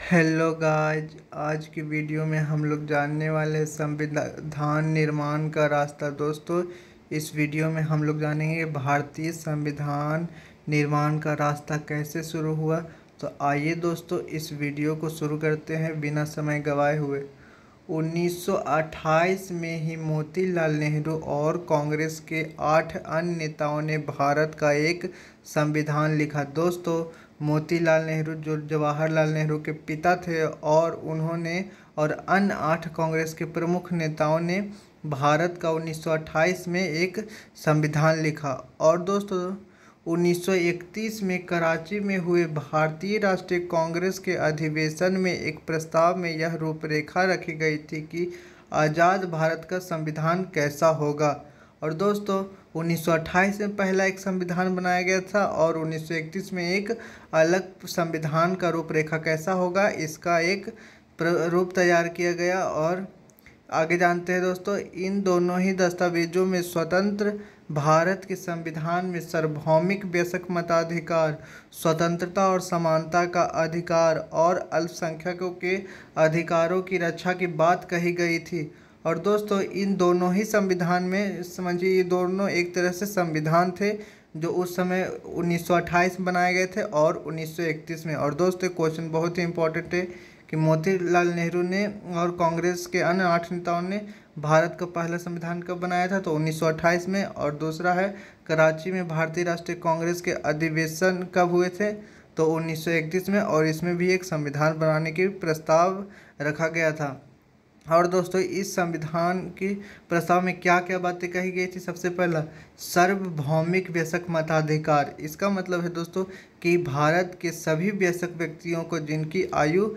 Hello guys, आज की video में हम लोग जानने वाले हैं संविधान निर्माण का रास्ता। दोस्तों, इस वीडियो में हम लोग जानेंगे भारतीय संविधान निर्माण का रास्ता कैसे शुरू हुआ। तो आइए दोस्तों, इस वीडियो को शुरू करते हैं बिना समय गवाए हुए। 1928 में ही मोतीलाल नेहरू और कांग्रेस के 8 अन्य नेताओं ने भारत का एक संविधान लिखा। दोस्तों, मोतीलाल नेहरू जो जवाहरलाल नेहरू के पिता थे और उन्होंने और अन्य 8 कांग्रेस के प्रमुख नेताओं ने भारत का 1928 में एक संविधान लिखा। और दोस्तों, 1931 में कराची में हुए भारतीय राष्ट्रीय कांग्रेस के अधिवेशन में एक प्रस्ताव में यह रूपरेखा रखी गई थी कि आज़ाद भारत का संविधान कैसा होगा। और दोस्तों, 1928 में पहला एक संविधान बनाया गया था और 1931 में एक अलग संविधान का रूपरेखा कैसा होगा इसका एक रूप तैयार किया गया। और आगे जानते हैं दोस्तों, इन दोनों ही दस्तावेजों में स्वतंत्र भारत के संविधान में सार्वभौमिक बेशक मताधिकार, स्वतंत्रता और समानता का अधिकार और अल्पसंख्यकों के अधिकारों की रक्षा की बात कही गई थी। और दोस्तों, इन दोनों ही संविधान में समझिए, ये दोनों एक तरह से संविधान थे जो उस समय 1928 में बनाए गए थे और 1931 में। और दोस्तों, क्वेश्चन बहुत ही इंपॉर्टेंट है कि मोतीलाल नेहरू ने और कांग्रेस के अन्य 8 नेताओं ने भारत का पहला संविधान कब बनाया था, तो 1928 में। और दूसरा है, कराची में भारतीय राष्ट्रीय कांग्रेस के अधिवेशन कब हुए थे, तो 1931 में। और इसमें भी एक संविधान बनाने की प्रस्ताव रखा गया था। और दोस्तों, इस संविधान की प्रस्ताव में क्या क्या बातें कही गई थी। सबसे पहला, सार्वभौमिक वयस्क मताधिकार। इसका मतलब है दोस्तों कि भारत के सभी वयस्क व्यक्तियों को, जिनकी आयु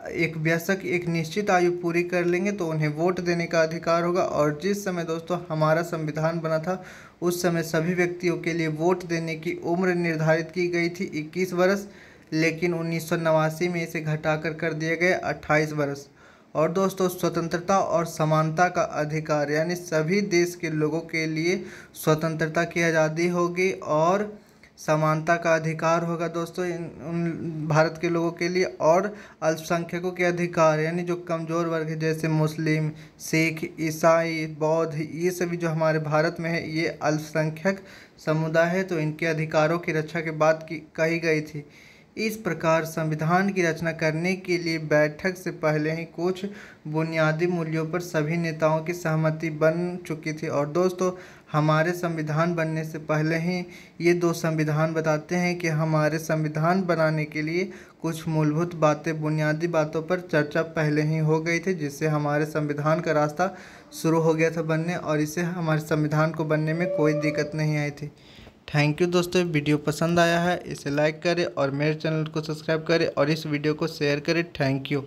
एक वयस्क एक निश्चित आयु पूरी कर लेंगे, तो उन्हें वोट देने का अधिकार होगा। और जिस समय दोस्तों हमारा संविधान बना था, उस समय सभी व्यक्तियों के लिए वोट देने की उम्र निर्धारित की गई थी 21 वर्ष, लेकिन 1989 में इसे घटाकर कर दिया गया 28 वर्ष। और दोस्तों, स्वतंत्रता और समानता का अधिकार, यानी सभी देश के लोगों के लिए स्वतंत्रता की आज़ादी होगी और समानता का अधिकार होगा दोस्तों उन भारत के लोगों के लिए। और अल्पसंख्यकों के अधिकार, यानी जो कमज़ोर वर्ग है जैसे मुस्लिम, सिख, ईसाई, बौद्ध, ये सभी जो हमारे भारत में है, ये अल्पसंख्यक समुदाय है, तो इनके अधिकारों की रक्षा की बात कही गई थी। इस प्रकार संविधान की रचना करने के लिए बैठक से पहले ही कुछ बुनियादी मूल्यों पर सभी नेताओं की सहमति बन चुकी थी। और दोस्तों, हमारे संविधान बनने से पहले ही ये 2 संविधान बताते हैं कि हमारे संविधान बनाने के लिए कुछ मूलभूत बातें, बुनियादी बातों पर चर्चा पहले ही हो गई थी, जिससे हमारे संविधान का रास्ता शुरू हो गया था बनने, और इससे हमारे संविधान को बनने में कोई दिक्कत नहीं आई थी। थैंक यू दोस्तों, वीडियो पसंद आया है इसे लाइक करें और मेरे चैनल को सब्सक्राइब करें और इस वीडियो को शेयर करें। Thank you.